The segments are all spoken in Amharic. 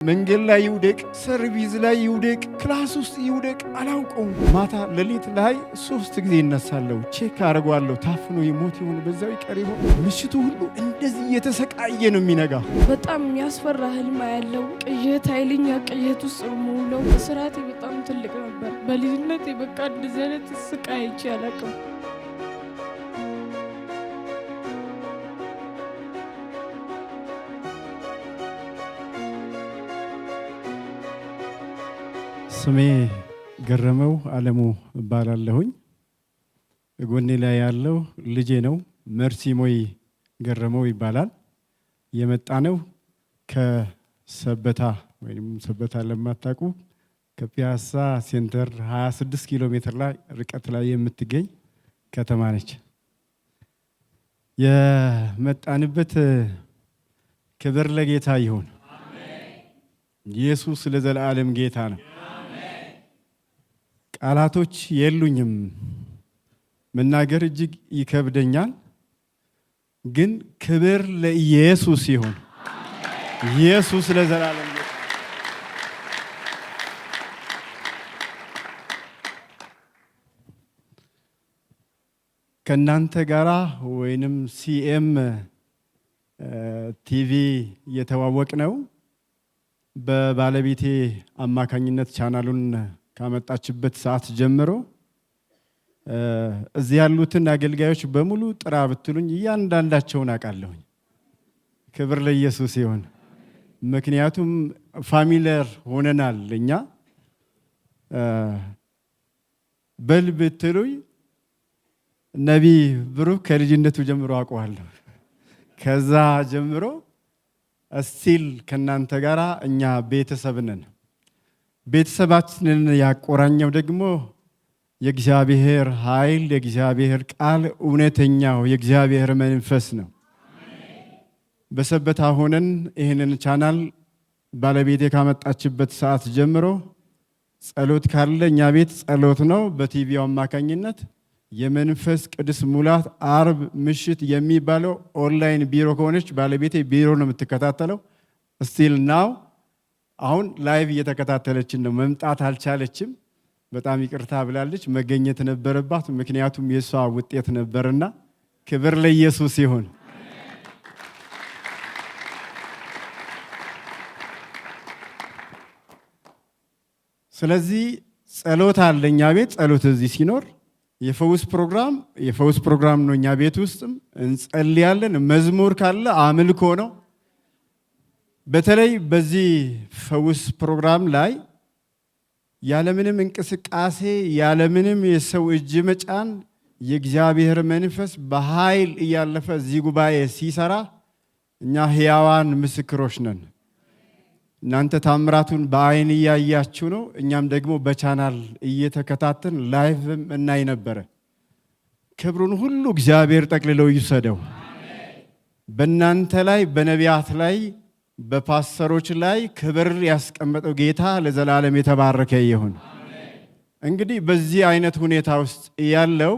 መንገድ ላይ ይውደቅ፣ ሰርቪስ ላይ ይውደቅ፣ ክላስ ውስጥ ይውደቅ አላውቀውም። ማታ ሌሊት ላይ 3 ጊዜ እነሳለሁ፣ ቼክ አድርጓለሁ። ታፍኖ ይሞት ይሆን በዛው ይቀር ይሆን? ምሽቱ ሁሉ እንደዚህ እየተሰቃየ ነው የሚነጋ። በጣም የሚያስፈራ ህልም ያለው ቅዠት፣ ኃይለኛ ቅዠት ውስጥ ሙለው። ስራቴ በጣም ትልቅ ነበር። በልጅነቴ በቃ እንደዚህ አይነት ስቃይ አይቼ አላውቅም። ስሜ ገረመው አለሙ እባላለሁኝ። ጎኔ ላይ ያለው ልጄ ነው። መርሲሞይ ገረመው ይባላል። የመጣ ነው ከሰበታ ወይም ሰበታ ለማታውቁ ከፒያሳ ሴንተር 26 ኪሎ ሜትር ላይ ርቀት ላይ የምትገኝ ከተማ ነች። የመጣንበት ክብር ለጌታ ይሁን። ኢየሱስ ለዘላለም ጌታ ነው። ቃላቶች የሉኝም፣ መናገር እጅግ ይከብደኛል። ግን ክብር ለኢየሱስ ይሁን። ኢየሱስ ለዘላለም ከእናንተ ጋራ ወይንም ሲኤም ቲቪ እየተዋወቅ ነው በባለቤቴ አማካኝነት ቻናሉን ካመጣችበት ሰዓት ጀምሮ እዚህ ያሉትን አገልጋዮች በሙሉ ጥራ ብትሉኝ እያንዳንዳቸውን አውቃለሁኝ። ክብር ለኢየሱስ ይሁን። ምክንያቱም ፋሚሊየር ሆነናል። እኛ በል ብትሉኝ ነቢይ ብሩክ ከልጅነቱ ጀምሮ አውቀዋለሁ። ከዛ ጀምሮ እስቲል ከእናንተ ጋራ እኛ ቤተሰብ ነን። ቤተሰባችንን ያቆራኘው ደግሞ የእግዚአብሔር ኃይል፣ የእግዚአብሔር ቃል፣ እውነተኛው የእግዚአብሔር መንፈስ ነው። በሰበታ ሆነን ይህንን ቻናል ባለቤቴ ካመጣችበት ሰዓት ጀምሮ ጸሎት ካለ እኛ ቤት ጸሎት ነው። በቲቪው አማካኝነት የመንፈስ ቅዱስ ሙላት አርብ ምሽት የሚባለው ኦንላይን ቢሮ ከሆነች ባለቤቴ ቢሮ ነው የምትከታተለው። ስቲል ናው አሁን ላይቭ እየተከታተለችን ነው። መምጣት አልቻለችም። በጣም ይቅርታ ብላለች። መገኘት ነበረባት፣ ምክንያቱም የሷ ውጤት ነበርና። ክብር ለኢየሱስ ይሁን። ስለዚህ ጸሎት አለ እኛ ቤት። ጸሎት እዚህ ሲኖር የፈውስ ፕሮግራም ነው። እኛ ቤት ውስጥም እንጸልያለን። መዝሙር ካለ አምልኮ ነው። በተለይ በዚህ ፈውስ ፕሮግራም ላይ ያለምንም እንቅስቃሴ ያለምንም የሰው እጅ መጫን የእግዚአብሔር መንፈስ በኃይል እያለፈ እዚህ ጉባኤ ሲሰራ እኛ ሕያዋን ምስክሮች ነን። እናንተ ታምራቱን በአይን እያያችሁ ነው። እኛም ደግሞ በቻናል እየተከታተን ላይቭም እናይ ነበረ። ክብሩን ሁሉ እግዚአብሔር ጠቅልለው ይውሰደው። በእናንተ ላይ፣ በነቢያት ላይ፣ በፓስተሮች ላይ ክብር ያስቀመጠው ጌታ ለዘላለም የተባረከ ይሁን። እንግዲህ በዚህ አይነት ሁኔታ ውስጥ ያለው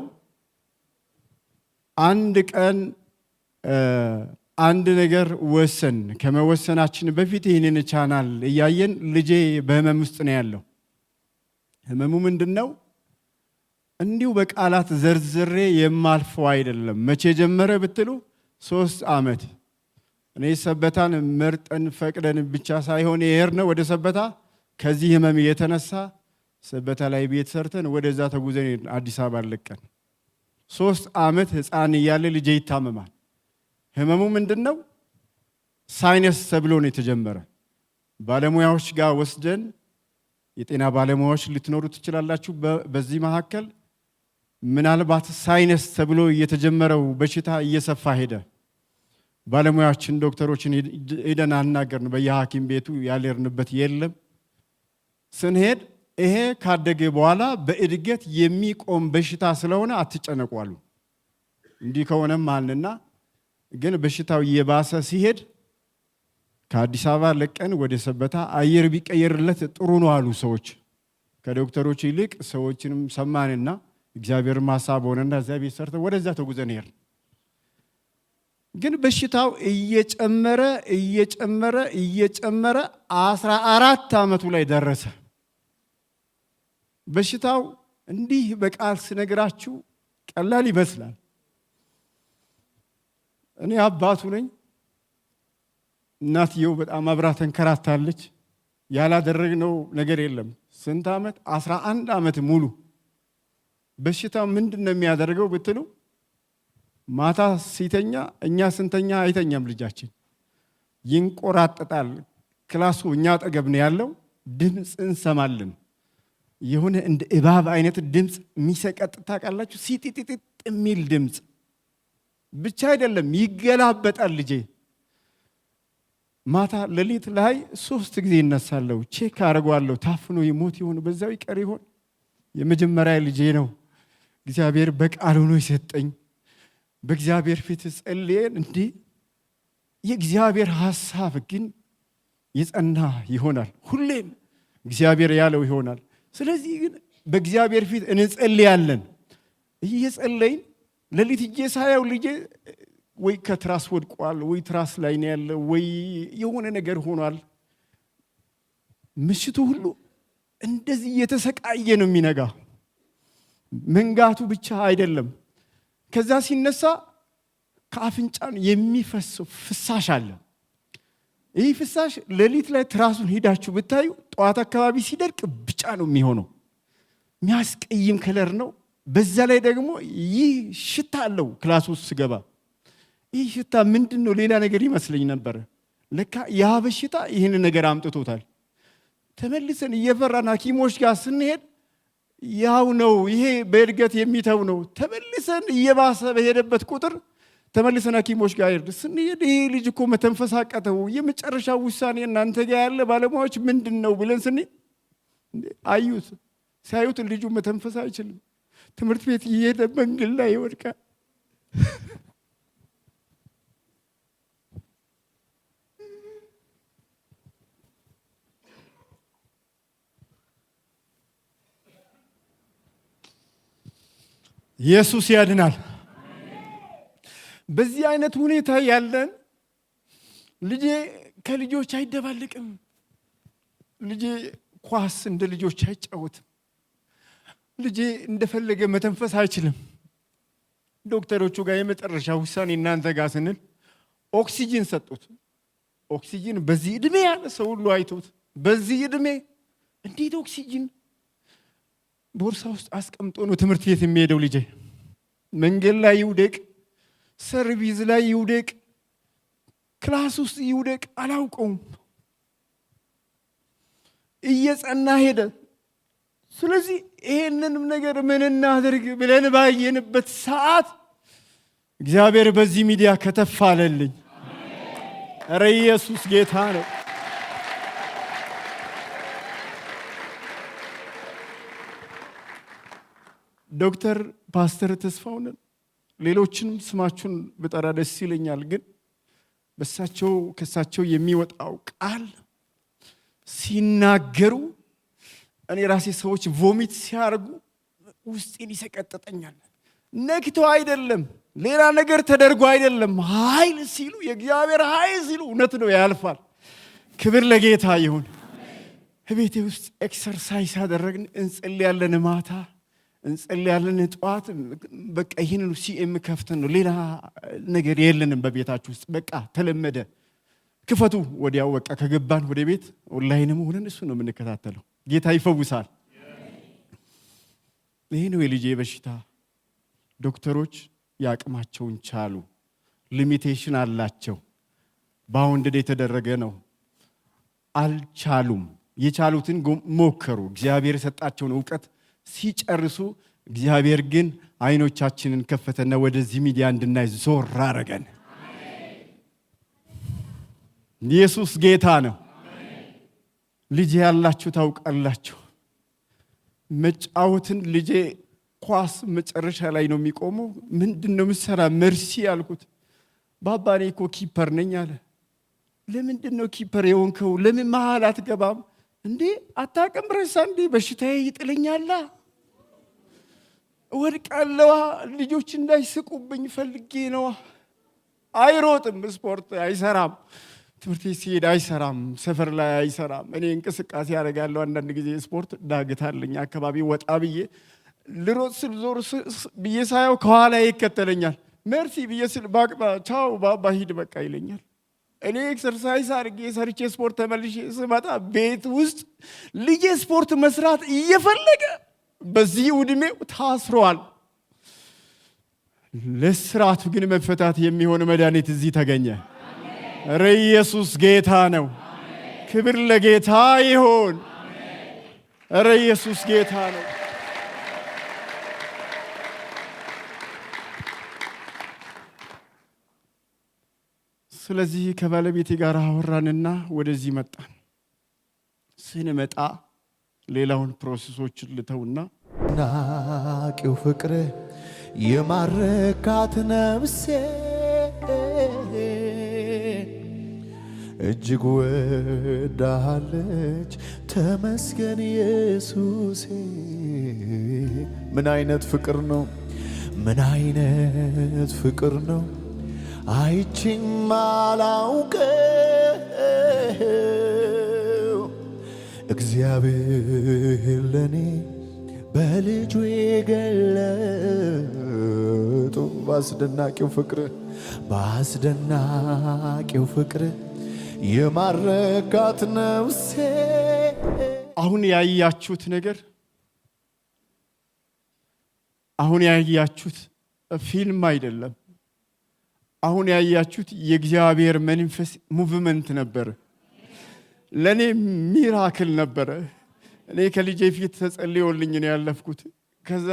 አንድ ቀን አንድ ነገር ወሰን። ከመወሰናችን በፊት ይህንን ቻናል እያየን ልጄ በህመም ውስጥ ነው ያለው። ህመሙ ምንድነው? እንዲሁ በቃላት ዘርዝሬ የማልፈው አይደለም። መቼ ጀመረ ብትሉ 3 ዓመት። እኔ ሰበታን መርጠን ፈቅደን ብቻ ሳይሆን የሄድነው ወደ ሰበታ ከዚህ ህመም የተነሳ ሰበታ ላይ ቤት ሰርተን ወደዛ ተጉዘን አዲስ አበባ ለቀን። 3 ዓመት ህፃን እያለ ልጄ ይታመማል። ህመሙ ምንድነው? ሳይነስ ተብሎ ነው የተጀመረ። ባለሙያዎች ጋር ወስደን፣ የጤና ባለሙያዎች ልትኖሩ ትችላላችሁ በዚህ መካከል፣ ምናልባት ሳይነስ ተብሎ የተጀመረው በሽታ እየሰፋ ሄደ። ባለሙያዎችን ዶክተሮችን ሄደን አናገርን። በየሐኪም ቤቱ ያልሄድንበት የለም። ስንሄድ ይሄ ካደገ በኋላ በእድገት የሚቆም በሽታ ስለሆነ አትጨነቁ አሉ። እንዲህ ከሆነም አልንና ግን በሽታው እየባሰ ሲሄድ ከአዲስ አበባ ለቀን ወደ ሰበታ አየር ቢቀየርለት ጥሩ ነው አሉ ሰዎች። ከዶክተሮች ይልቅ ሰዎችንም ሰማንና እግዚአብሔር ሐሳብ ሆነና እዚያ ቤት ሰርተን ወደዛ ተጉዘን ሄድን። ግን በሽታው እየጨመረ 14 ዓመቱ ላይ ደረሰ። በሽታው እንዲህ በቃል ስነግራችሁ ቀላል ይመስላል። እኔ አባቱ ነኝ። እናትየው በጣም አብራ ተንከራታለች። ያላደረግነው ነገር የለም። ስንት ዓመት? 11 ዓመት ሙሉ። በሽታው ምንድነው የሚያደርገው ብትሉ፣ ማታ ሲተኛ እኛ ስንተኛ አይተኛም ልጃችን፣ ይንቆራጠጣል። ክላሱ እኛ አጠገብ ነው ያለው። ድምፅ እንሰማለን። የሆነ እንደ እባብ አይነት ድምፅ የሚሰቀጥ ታውቃላችሁ? ሲጢጢጥ የሚል ድምፅ ብቻ አይደለም፣ ይገላበጣል ልጄ። ማታ ሌሊት ላይ 3 ጊዜ እነሳለሁ፣ ቼክ አደርገዋለሁ። ታፍኖ ይሞት ይሆን በዛው ይቀር ይሆን? የመጀመሪያ ልጄ ነው። እግዚአብሔር በቃሉ ነው የሰጠኝ። በእግዚአብሔር ፊት ጸልየን እንዴ የእግዚአብሔር ሐሳብ ግን የጸና ይሆናል። ሁሌም እግዚአብሔር ያለው ይሆናል። ስለዚህ ግን በእግዚአብሔር ፊት እንጸልያለን። እየጸለይን ሌሊት ሳየው ልጄ ወይ ከትራስ ወድቋል፣ ወይ ትራስ ላይ ነው ያለው፣ ወይ የሆነ ነገር ሆኗል። ምሽቱ ሁሉ እንደዚህ እየተሰቃየ ነው የሚነጋ። መንጋቱ ብቻ አይደለም፣ ከዛ ሲነሳ ከአፍንጫን የሚፈሰው ፍሳሽ አለ። ይህ ፍሳሽ ሌሊት ላይ ትራሱን ሄዳችሁ ብታዩ ጠዋት አካባቢ ሲደርቅ ቢጫ ነው የሚሆነው። የሚያስቀይም ከለር ነው። በዛ ላይ ደግሞ ይህ ሽታ አለው። ክላስ ውስጥ ስገባ ይህ ሽታ ምንድን ነው? ሌላ ነገር ይመስለኝ ነበር። ለካ ያ በሽታ ይህን ነገር አምጥቶታል። ተመልሰን እየፈራን ሐኪሞች ጋር ስንሄድ ያው ነው፣ ይሄ በእድገት የሚተው ነው። ተመልሰን እየባሰ በሄደበት ቁጥር ተመልሰን ሐኪሞች ጋር ስንሄድ ይሄ ልጅ እኮ መተንፈስ አቃተው፣ የመጨረሻ ውሳኔ እናንተ ጋር ያለ ባለሙያዎች ምንድን ነው ብለን ስንሄድ አዩት። ሲያዩት ልጁ መተንፈስ አይችልም። ትምህርት ቤት እየሄደ መንገድ ላይ ይወድቃል። ኢየሱስ ያድናል። በዚህ አይነት ሁኔታ ያለን ልጄ ከልጆች አይደባልቅም። ልጄ ኳስ እንደ ልጆች አይጫወትም። ልጄ እንደፈለገ መተንፈስ አይችልም። ዶክተሮቹ ጋር የመጨረሻ ውሳኔ እናንተ ጋር ስንል ኦክሲጂን ሰጡት። ኦክሲጂን በዚህ ዕድሜ ያለ ሰው ሁሉ አይቶት፣ በዚህ ዕድሜ እንዴት ኦክሲጂን ቦርሳ ውስጥ አስቀምጦ ነው ትምህርት ቤት የሚሄደው? ልጄ መንገድ ላይ ይውደቅ፣ ሰርቪስ ላይ ይውደቅ፣ ክላስ ውስጥ ይውደቅ፣ አላውቀውም። እየጸና ሄደ። ስለዚህ ይሄንንም ነገር ምን እናድርግ ብለን ባየንበት ሰዓት እግዚአብሔር በዚህ ሚዲያ ከተፍ አለልኝ። ኧረ ኢየሱስ ጌታ ነው። ዶክተር ፓስተር ተስፋውን ሌሎችንም ስማችሁን ብጠራ ደስ ይለኛል፣ ግን ከሳቸው የሚወጣው ቃል ሲናገሩ እኔ ራሴ ሰዎች ቮሚት ሲያርጉ ውስጤን ይሰቀጥጠኛል። ነክተው አይደለም፣ ሌላ ነገር ተደርጎ አይደለም። ኃይል ሲሉ የእግዚአብሔር ኃይል ሲሉ እውነት ነው ያልፋል። ክብር ለጌታ ይሁን። ቤቴ ውስጥ ኤክሰርሳይዝ ያደረግን እንጸልያለን፣ ማታ እንጸልያለን፣ ጠዋት በቃ ይሄን ሲኤም ከፍተን ነው፣ ሌላ ነገር የለንም በቤታችሁ ውስጥ። በቃ ተለመደ። ክፈቱ ወዲያው በቃ ከገባን ወደ ቤት ኦንላይንም ሆነን እሱ ነው የምንከታተለው። ጌታ ይፈውሳል። ይሄ ነው የልጄ በሽታ። ዶክተሮች ያቅማቸውን ቻሉ። ሊሚቴሽን አላቸው። ባውንድድ የተደረገ ነው። አልቻሉም። የቻሉትን ሞከሩ። እግዚአብሔር የሰጣቸውን እውቀት ሲጨርሱ እግዚአብሔር ግን አይኖቻችንን ከፈተና ወደዚህ ሚዲያ እንድናይ ዞር አረገን። ኢየሱስ ጌታ ነው። ልጄ ያላችሁ ታውቃላችሁ። መጫወትን ልጄ ኳስ መጨረሻ ላይ ነው የሚቆመው። ምንድነው ምሰራ መርሲ ያልኩት። ባባ እኔ እኮ ኪፐር ነኝ አለ። ለምንድነው ኪፐር የሆንከው? ለምን መሃል አትገባም እንዴ? አታውቅም? ረሳ እንዴ? በሽታዬ ይጥለኛል፣ እወድቃለሁ። ልጆች እንዳይስቁብኝ ፈልጌ ነው። አይሮጥም፣ ስፖርት አይሰራም፣ ትምህርት ቤት ሲሄድ አይሰራም፣ ሰፈር ላይ አይሰራም። እኔ እንቅስቃሴ ያደርጋለሁ። አንዳንድ ጊዜ ስፖርት ዳግታለኝ አካባቢ ወጣ ብዬ ልሮጥ ስል ዞር ብዬ ሳየው ከኋላ ይከተለኛል። መርሲ ብዬ ስል ባቅጣ ቻው ባባ ሂድ በቃ ይለኛል። እኔ ኤክሰርሳይዝ አድርጌ ሰርቼ ስፖርት ተመልሼ ስመጣ ቤት ውስጥ ልጄ ስፖርት መስራት እየፈለገ በዚህ ዕድሜው ታስሯል። ለስራቱ ግን መፈታት የሚሆን መድኃኒት እዚህ ተገኘ። ኧረ ኢየሱስ ጌታ ነው። ክብር ለጌታ ይሁን። ኧረ ኢየሱስ ጌታ ነው። ስለዚህ ከባለቤቴ ጋር አወራንና ወደዚህ መጣን። ስንመጣ ሌላውን ፕሮሰሶችን ልተውና ናቂው ፍቅር የማረካት ነፍሴ እጅግ ወዳለች ተመስገን ኢየሱሴ። ምን አይነት ፍቅር ነው! ምን አይነት ፍቅር ነው! አይቼም አላውቀው እግዚአብሔር ለኔ በልጁ የገለጡ በአስደናቂው ፍቅር የማረካት ነፍሴ። አሁን ያያችሁት ነገር አሁን ያያችሁት ፊልም አይደለም። አሁን ያያችሁት የእግዚአብሔር መንፈስ ሙቭመንት ነበር። ለኔ ሚራክል ነበረ። እኔ ከልጄ ፊት ተጸልዮልኝ ነው ያለፍኩት። ከዛ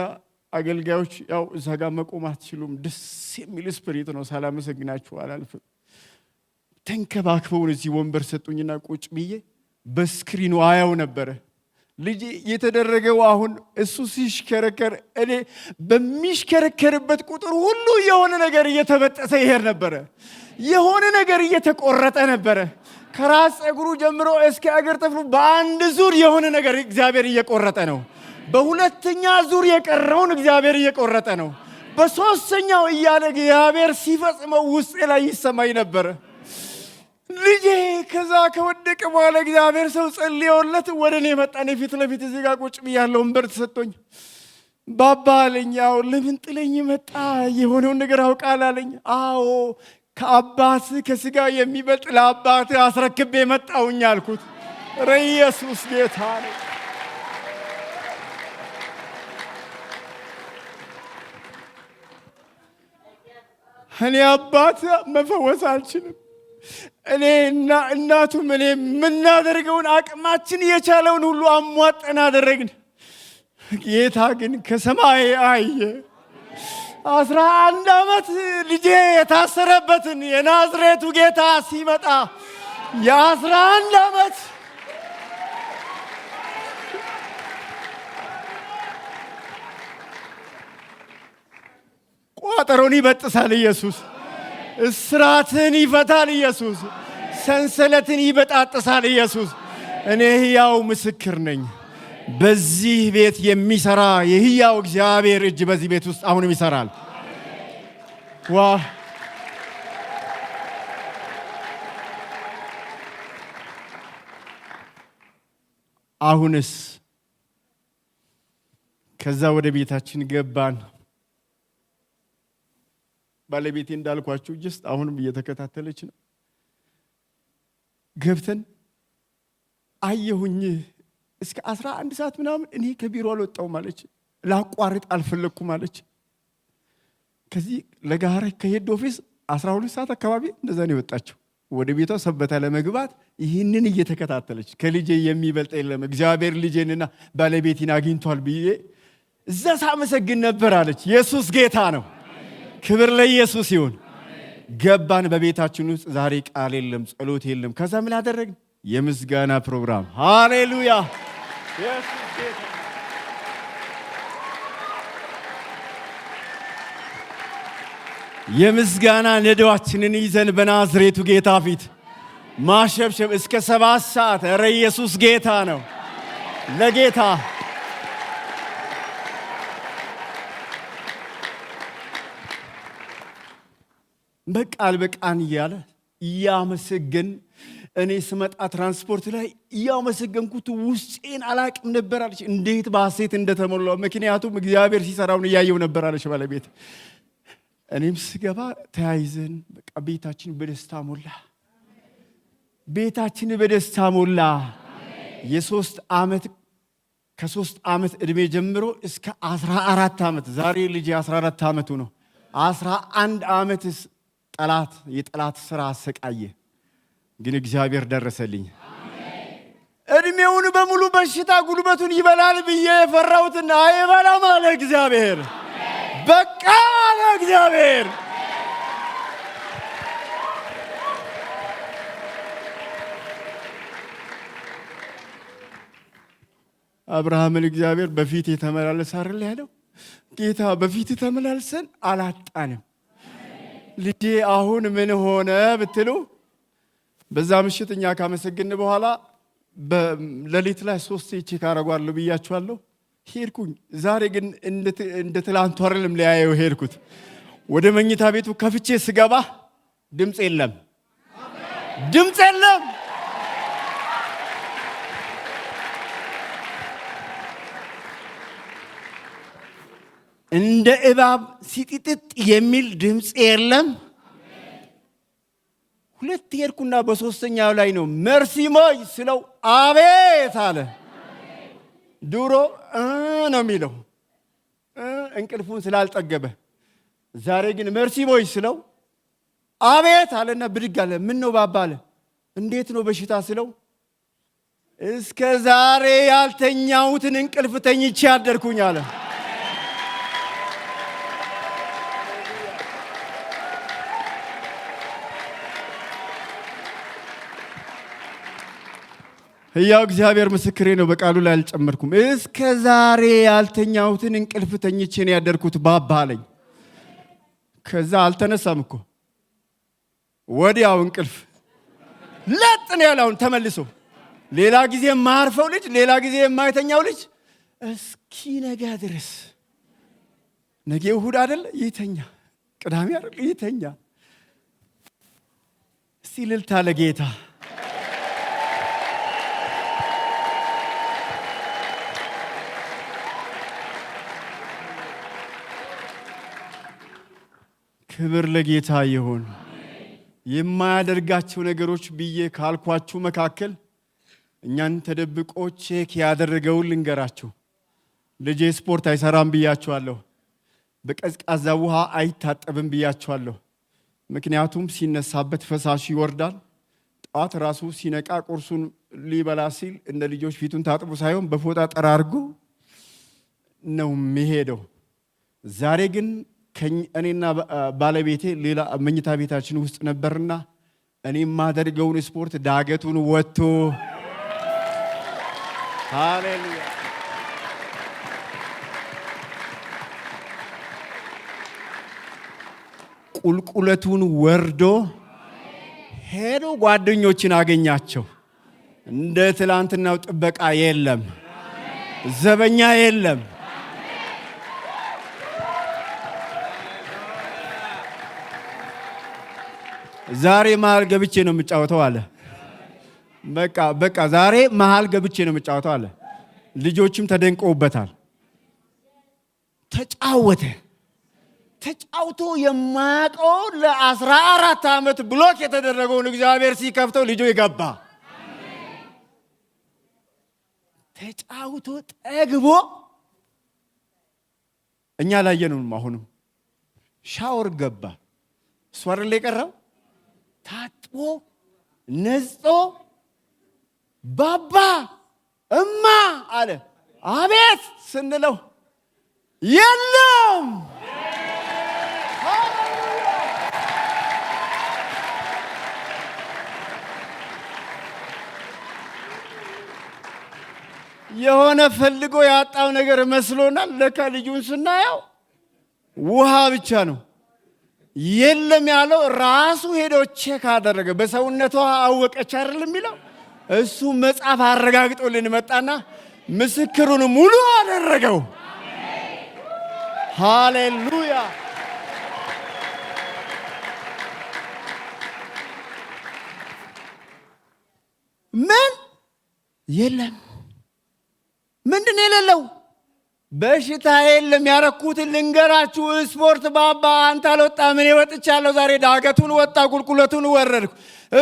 አገልጋዮች ያው እዛ ጋር መቆም አትችሉም፣ ደስ የሚል ስፒሪት ነው፣ ሳላመሰግናችሁ አላልፍም። ተንከባክበውን እዚህ ወንበር ሰጡኝና ቁጭ ብዬ በስክሪኑ አያው ነበረ። ልጄ የተደረገው አሁን እሱ ሲሽከረከር እኔ በሚሽከረከርበት ቁጥር ሁሉ የሆነ ነገር እየተበጠሰ ይሄድ ነበረ። የሆነ ነገር እየተቆረጠ ነበረ። ከራስ ፀጉሩ ጀምሮ እስከ እግር ጥፍሩ በአንድ ዙር የሆነ ነገር እግዚአብሔር እየቆረጠ ነው። በሁለተኛ ዙር የቀረውን እግዚአብሔር እየቆረጠ ነው። በሶስተኛው እያለ እግዚአብሔር ሲፈጽመው ውስጤ ላይ ይሰማኝ ነበረ። ልጄ ከዛ ከወደቀ በኋላ እግዚአብሔር ሰው ጸልዮለት ወደ እኔ መጣ። እኔ ፊት ለፊት እዚህ ጋር ቁጭ ብያለሁ። ወንበር ተሰጥቶኝ ባባ አለኝ። ያው ለምን ጥለኝ መጣ? የሆነውን ነገር አውቃል አለኝ። አዎ ከአባት ከስጋ የሚበልጥ ለአባት አስረክቤ መጣሁኝ አልኩት። ኧረ ኢየሱስ ጌታ ነው። እኔ አባት መፈወስ አልችልም። እኔና እናቱም እኔ የምናደርገውን አቅማችን የቻለውን ሁሉ አሟጠን አደረግን። ጌታ ግን ከሰማይ አየ። 11 ዓመት ልጄ የታሰረበትን የናዝሬቱ ጌታ ሲመጣ የ11 ዓመት ቋጠሮን ይበጥሳል ኢየሱስ። እስራትን ይፈታል ኢየሱስ። ሰንሰለትን ይበጣጥሳል ኢየሱስ። እኔ ሕያው ምስክር ነኝ። በዚህ ቤት የሚሰራ የሕያው እግዚአብሔር እጅ በዚህ ቤት ውስጥ አሁንም ይሰራል። ዋ አሁንስ ከዛ ወደ ቤታችን ገባን። ባለቤቴ እንዳልኳችሁ ጅስት አሁንም እየተከታተለች ነው። ገብተን አየሁኝ። እስከ 11 ሰዓት ምናምን እኔ ከቢሮ አልወጣሁም አለች። ላቋርጥ አልፈለኩም አለች። ከዚህ ለጋራ ከሄድ ኦፊስ 12 ሰዓት አካባቢ እንደዛ ነው የወጣችው ወደ ቤቷ ሰበታ ለመግባት። ይህንን እየተከታተለች ከልጄ የሚበልጥ የለም እግዚአብሔር ልጄንና ባለቤቴን አግኝቷል ብዬ እዛ ሳመሰግን ነበር አለች። ኢየሱስ ጌታ ነው። ክብር ለኢየሱስ ይሁን። ገባን። በቤታችን ውስጥ ዛሬ ቃል የለም፣ ጸሎት የለም። ከዛ ምን አደረግን? የምስጋና ፕሮግራም። ሃሌሉያ! ኢየሱስ ጌታ። የምስጋና ነዶአችንን ይዘን በናዝሬቱ ጌታ ፊት ማሸብሸብ እስከ 7 ሰዓት። ኧረ ኢየሱስ ጌታ ነው። ለጌታ በቃል በቃን እያለ እያመሰገን እኔ ስመጣ ትራንስፖርት ላይ እያመሰገንኩት ውስጤን አላቅም ነበር አለች። እንዴት በሐሴት እንደተሞላው ምክንያቱም እግዚአብሔር ሲሰራውን እያየው ነበር አለች ባለቤት። እኔም ስገባ ተያይዘን በቃ ቤታችን በደስታ ሞላ። ቤታችን በደስታ ሞላ። ከ3 ዓመት ዕድሜ ጀምሮ እስከ 14 ዓመት ዛሬ ልጅ 14 ዓመቱ ነው። 11 ዓመት የጠላት ስራ አሰቃየ። ግን እግዚአብሔር ደረሰልኝ። እድሜውን በሙሉ በሽታ ጉልበቱን ይበላል ብዬ የፈራሁትና አይበላም አለ እግዚአብሔር። በቃ አለ እግዚአብሔር። አብርሃምን እግዚአብሔር በፊት የተመላለስ አይደል ያለው? ጌታ በፊት ተመላልሰን አላጣንም። ልጄ አሁን ምን ሆነ ብትሉ በዛ ምሽት እኛ ካመሰግን በኋላ በሌሊት ላይ 3 ቼክ አረጋለሁ ብያችኋለሁ። ሄድኩኝ። ዛሬ ግን እንደ ትላንቱ አይደለም ለያየው ሄድኩት። ወደ መኝታ ቤቱ ከፍቼ ስገባ ድምፅ የለም። እንደ እባብ ሲጥጥጥ የሚል ድምፅ የለም። 2 ሄድኩና በ3ኛው ላይ ነው መርሲ ሞይ ስለው አቤት አለ። ድሮ ነው የሚለው እንቅልፉን ስላልጠገበ። ዛሬ ግን መርሲ ሞይ ስለው አቤት አለና ብድግ አለ። ምን ነው ባባ አለ። እንዴት ነው በሽታ ስለው እስከ ዛሬ ያልተኛሁትን እንቅልፍ ተኝቼ አደርኩኝ አለ። ሕያው እግዚአብሔር ምስክሬ ነው። በቃሉ ላይ አልጨመርኩም። እስከ ዛሬ ያልተኛሁትን እንቅልፍ ተኝቼ ነው ያደርኩት ባባ አለኝ። ከዛ አልተነሳም እኮ ወዲያው እንቅልፍ ለጥን ያለውን ተመልሶ ሌላ ጊዜ የማያርፈው ልጅ፣ ሌላ ጊዜ የማይተኛው ልጅ እስኪ ነገ ድረስ ነገ እሑድ አይደል ይተኛ፣ ቅዳሜ አይደል ይተኛ። እስቲ እልልታ ለጌታ። ክብር ለጌታ ይሁን። የማያደርጋቸው ነገሮች ብዬ ካልኳችሁ መካከል እኛን ተደብቆ ቼክ ያደረገውን ልንገራችሁ። ልጄ ስፖርት አይሰራም ብያችኋለሁ። በቀዝቃዛ ውሃ አይታጠብም ብያችኋለሁ። ምክንያቱም ሲነሳበት ፈሳሽ ይወርዳል። ጧት ራሱ ሲነቃ ቁርሱን ሊበላ ሲል እንደ ልጆች ፊቱን ታጥቡ ሳይሆን በፎጣ ጠራርጎ ነው የሚሄደው። ዛሬ ግን እኔና ባለቤቴ ሌላ መኝታ ቤታችን ውስጥ ነበርና እኔ የማደርገውን ስፖርት ዳገቱን ወጥቶ ሃሌሉያ ቁልቁለቱን ወርዶ ሄዶ ጓደኞችን አገኛቸው። እንደ ትላንትናው ጥበቃ የለም፣ ዘበኛ የለም። ዛሬ መሃል ገብቼ ነው የምጫወተው አለ። በቃ ዛሬ መሃል ገብቼ ነው የምጫወተው አለ። ልጆችም ተደንቀውበታል። ተጫውቶ የማያውቀው ለ14 ዓመት ብሎክ የተደረገውን እግዚአብሔር ሲከፍተው ልጁ ይገባ። ተጫውቶ ጠግቦ እኛ ላየነውም። አሁንም ሻወር ገባ። እሱ አይደል የቀረው? ታጥቦ ነጽቶ ባባ እማ አለ። አቤት ስንለው የለም። የሆነ ፈልጎ ያጣው ነገር መስሎናል። ለካ ልጁን ስናየው ውሃ ብቻ ነው። የለም ያለው ራሱ ሄዶ ቼክ አደረገ። በሰውነቷ አወቀች አይደል የሚለው እሱ መጽሐፍ አረጋግጦልን መጣና ምስክሩን ሙሉ አደረገው። ሃሌሉያ ምን የለም። ምንድን ነው የሌለው? በሽታ የለም። ያረኩትን ልንገራችሁ። ስፖርት ባባ አንተ አልወጣም፣ እኔ ወጥቻለሁ። ዛሬ ዳገቱን ወጣ፣ ቁልቁለቱን ወረድኩ፣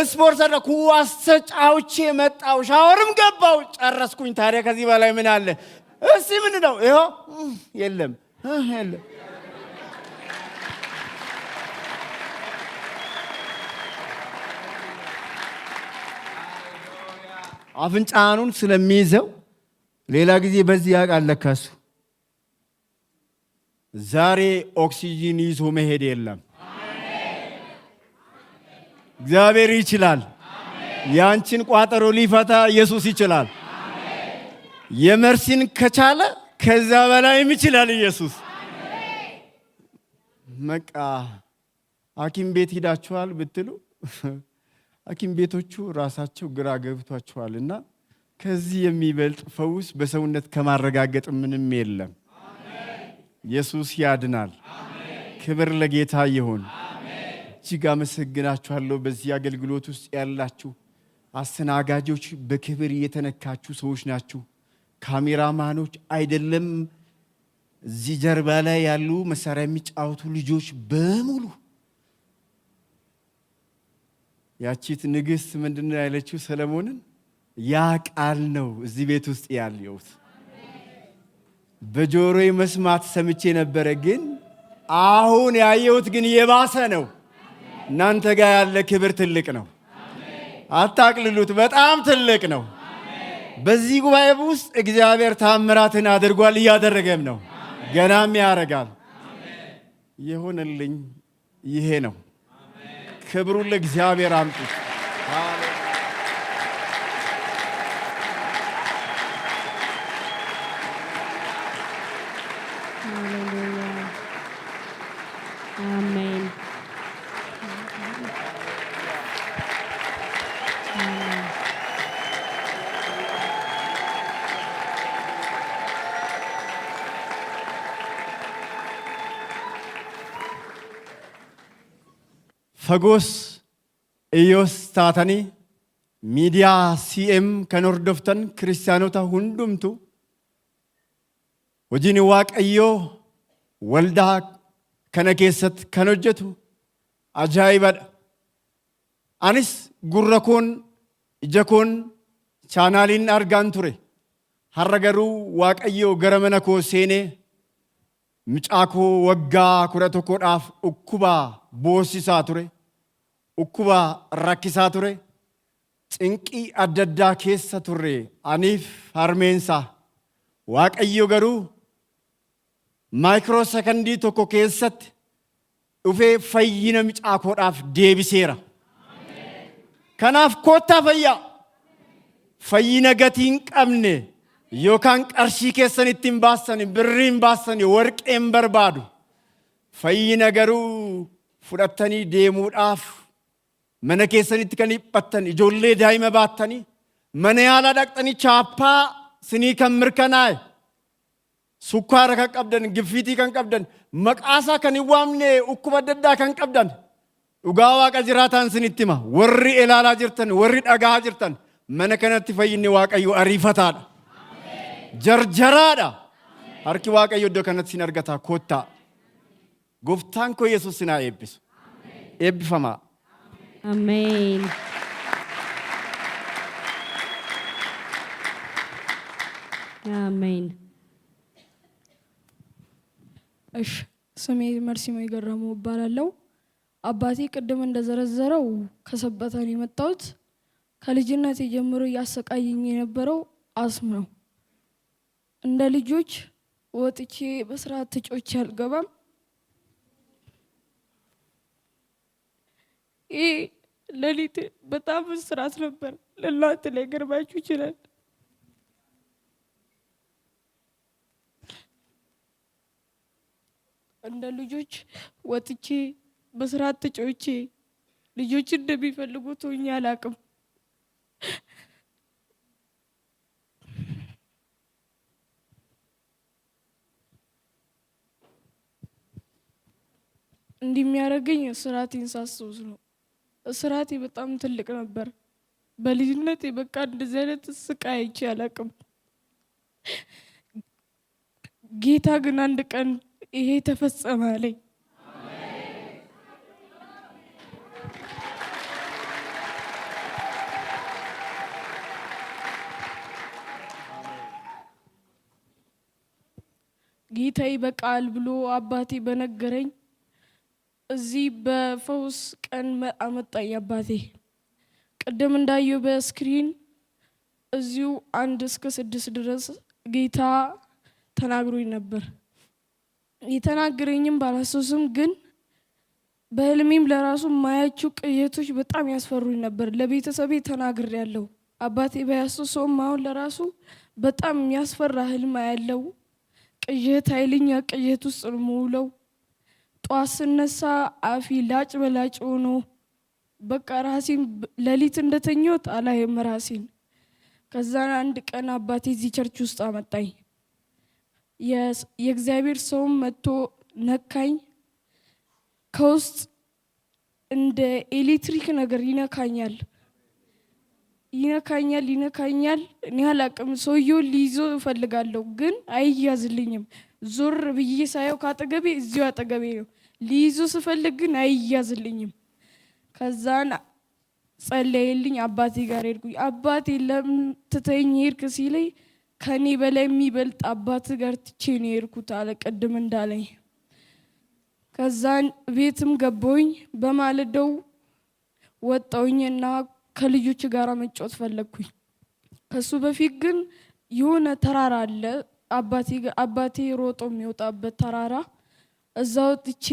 ስፖርት ሰደኩ፣ አስተጫውቼ መጣው፣ ሻወርም ገባው፣ ጨረስኩኝ። ታዲያ ከዚህ በላይ ምን አለ? እስቲ ምንድን ነው? ይኸው የለም የለም። አፍንጫኑን ስለሚይዘው ሌላ ጊዜ በዚህ ያውቃል ለካሱ። ዛሬ ኦክሲጂን ይዞ መሄድ የለም። እግዚአብሔር ይችላል። ያንቺን ቋጠሮ ሊፈታ ኢየሱስ ይችላል። የመርሲን ከቻለ ከዛ በላይም ይችላል ኢየሱስ። መቃ ሐኪም ቤት ሂዳችኋል ብትሉ ሐኪም ቤቶቹ ራሳቸው ግራ ገብቷቸዋልና ከዚህ የሚበልጥ ፈውስ በሰውነት ከማረጋገጥ ምንም የለም። ኢየሱስ ያድናል። ክብር ለጌታ ይሁን። እጅግ አመሰግናችኋለሁ። በዚህ አገልግሎት ውስጥ ያላችሁ አስተናጋጆች በክብር የተነካችሁ ሰዎች ናችሁ። ካሜራማኖች አይደለም፣ እዚህ ጀርባ ላይ ያሉ መሳሪያ የሚጫወቱ ልጆች በሙሉ ያቺት ንግሥት ምንድነው ያለችው ሰለሞንን? ያ ቃል ነው እዚህ ቤት ውስጥ ያለውት። በጆሮዬ መስማት ሰምቼ ነበረ፣ ግን አሁን ያየሁት ግን የባሰ ነው። እናንተ ጋር ያለ ክብር ትልቅ ነው። አታቅልሉት፣ በጣም ትልቅ ነው። በዚህ ጉባኤ ውስጥ እግዚአብሔር ታምራትን አድርጓል፣ እያደረገም ነው፣ ገናም ያደርጋል። የሆነልኝ ይሄ ነው። ክብሩን ለእግዚአብሔር አምጡት። አሜን። ፈጎስ ኢዮስ ታተኒ ሚዲያ ሲኤም ከኖርዶፍተን ክርስቲያኖታ ሁንዱምቱ ወጂኒ ዋቀዮ ወልዳ ከነ ኬሰት ከነጀቱ አጃይባዳ አኒስ ጉረኮን ጀኮን ቻናሊን አርጋን ቱሬ ሀረገሩ ዋቀዮ ገረመነኮ ሴኔ ምጫኮ ወጋ ኩረቶኮዳፍ ኡኩባ ቦሲሳ ቱሬ ኡኩባ ራኪሳ ቱሬ ጭንቂ አደዳ ኬሰ ቱሬ አኒፍ ሃርሜንሳ ዋቀዮ ገሩ ማይክሮ ሰከንዲ ቶኮ ኬሰት ኡፌ ፈይነ ምጫኮዳፍ ዴቢሴራ ከናፍ ኮታ ፈይነ ገቲን ቀምኔ ዮካን ቀርሺ ኬሰን ኢትቲን ባሰኒ ብሪን ባሰኒ ወርቄን በርባዱ ፈይነ ገሩ ፉደተኒ ዴሙዳፍ መነ ኬሰኒtti kan dhiphattan ijoollee daa'ima baattanii mana yaalaa dhaqxanii chaappaa sinii kan mirkanaa'e sukkaara kan qabdan giffiitii kan qabdan maqaasaa kan hin waamne ukkuba adda addaa kan qabdan dhugaa waaqa jiraataan sinitti hima warri ilaalaa jirtan warri dhagaa jirtan mana kanatti fayyinni waaqayyo ariifataadha jarjaraadha harki waaqayyo iddoo kanatti sin argataa koottaa gooftaan koo yesuus sinaa eebbisu eebbifamaa. አሜን። አሜን። እሺ ስሜ መርሲሞ የገረመው እባላለሁ። አባቴ ቅድም እንደዘረዘረው ከሰበታ ነው የመጣሁት። ከልጅነቴ ጀምሮ ያሰቃየኝ የነበረው አስም ነው። እንደ ልጆች ወጥቼ በስርዓት ተጮቼ አልገባም። ይሄ ሌሊት በጣም ስራት ነበር። ለእናንተ ሊገርማችሁ ይችላል። እንደ ልጆች ወጥቼ በስርዓት ተጮቼ ልጆች እንደሚፈልጉት ሆኜ አላውቅም። እንዲህ የሚያደርገኝ ስራቴን ሳስታውስ ነው። ስራቴ በጣም ትልቅ ነበር። በልጅነቴ በቃ እንደዚህ አይነት ስቃይ አይቼ አላቅም። ጌታ ግን አንድ ቀን ይሄ ተፈጸመ አለኝ። ጌታ ይበቃል ብሎ አባቴ በነገረኝ እዚህ በፈውስ ቀን አመጣኝ አባቴ። ቅድም እንዳየው በስክሪን እዚሁ 1 እስከ 6 ድረስ ጌታ ተናግሮኝ ነበር። የተናገረኝም ባላስታውስም ግን በህልሜም ለራሱ ማያቸው ቅዠቶች በጣም ያስፈሩኝ ነበር። ለቤተሰቤ ተናግሬያለሁ። አባቴ ባያስታውሰውም አሁን ለራሱ በጣም የሚያስፈራ ህልም ያለው ቅዠት፣ ኃይለኛ ቅዠት ውስጥ ነው የምውለው። ጧት ስነሳ አፊ ላጭ በላጭ ሆኖ በቃ ራሴን ሌሊት እንደተኛሁት አላየም ራሴን። ከዛ አንድ ቀን አባቴ እዚህ ቸርች ውስጥ አመጣኝ። የእግዚአብሔር ሰውም መጥቶ ነካኝ። ከውስጥ እንደ ኤሌክትሪክ ነገር ይነካኛል። እኔ አላቅም። ሰውየውን ሊይዘው እፈልጋለሁ ግን አይያዝልኝም። ዞር ብዬ ሳየው ካጠገቤ እዚሁ አጠገቤ ነው። ሊይዞ ስፈልግ ግን አይያዝልኝም። ከዛን ጸለየልኝ። አባቴ ጋር ሄድኩኝ። አባቴ ለምን ትተኸኝ ሄድክ ሲለኝ ከኔ በላይ የሚበልጥ አባት ጋር ትቼ ነው የሄድኩት አለ ቅድም እንዳለኝ። ከዛን ቤትም ገባሁኝ። በማለዳው ወጣሁኝና ከልጆች ጋር መጫወት ፈለግኩኝ። ከሱ በፊት ግን የሆነ ተራራ አለ አባቴ ሮጦ የሚወጣበት ተራራ። እዛ ወጥቼ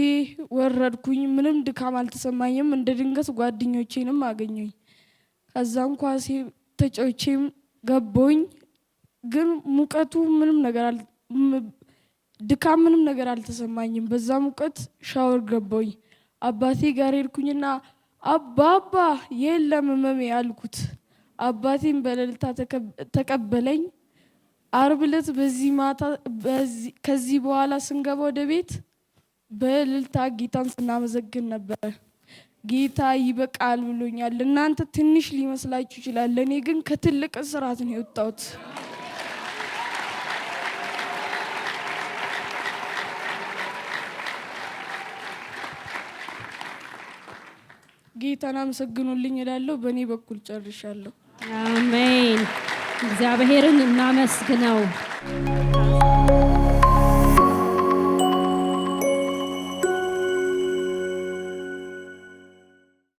ወረድኩኝ። ምንም ድካም አልተሰማኝም። እንደ ድንገት ጓደኞቼንም አገኘኝ። ከዛም ኳሴ ተጫውቼም ገባሁኝ። ግን ሙቀቱ ድካም ምንም ነገር አልተሰማኝም። በዛ ሙቀት ሻወር ገባሁኝ። አባቴ ጋር ሄድኩኝና አባባ የለም ህመሜ አልኩት። አባቴም በእልልታ ተቀበለኝ። ዓርብ ዕለት በዚህ ማታ ከዚህ በኋላ ስንገባ ወደ ቤት በእልልታ ጌታን ስናመሰግን ነበር። ጌታ ይበቃል ብሎኛል። እናንተ ትንሽ ሊመስላችሁ ይችላል፣ ለእኔ ግን ከትልቅ እስራት ነው የወጣሁት። ጌታን አመሰግኑልኝ እላለሁ። በእኔ በኩል ጨርሻለሁ። አሜን። እግዚአብሔርን እናመስግነው።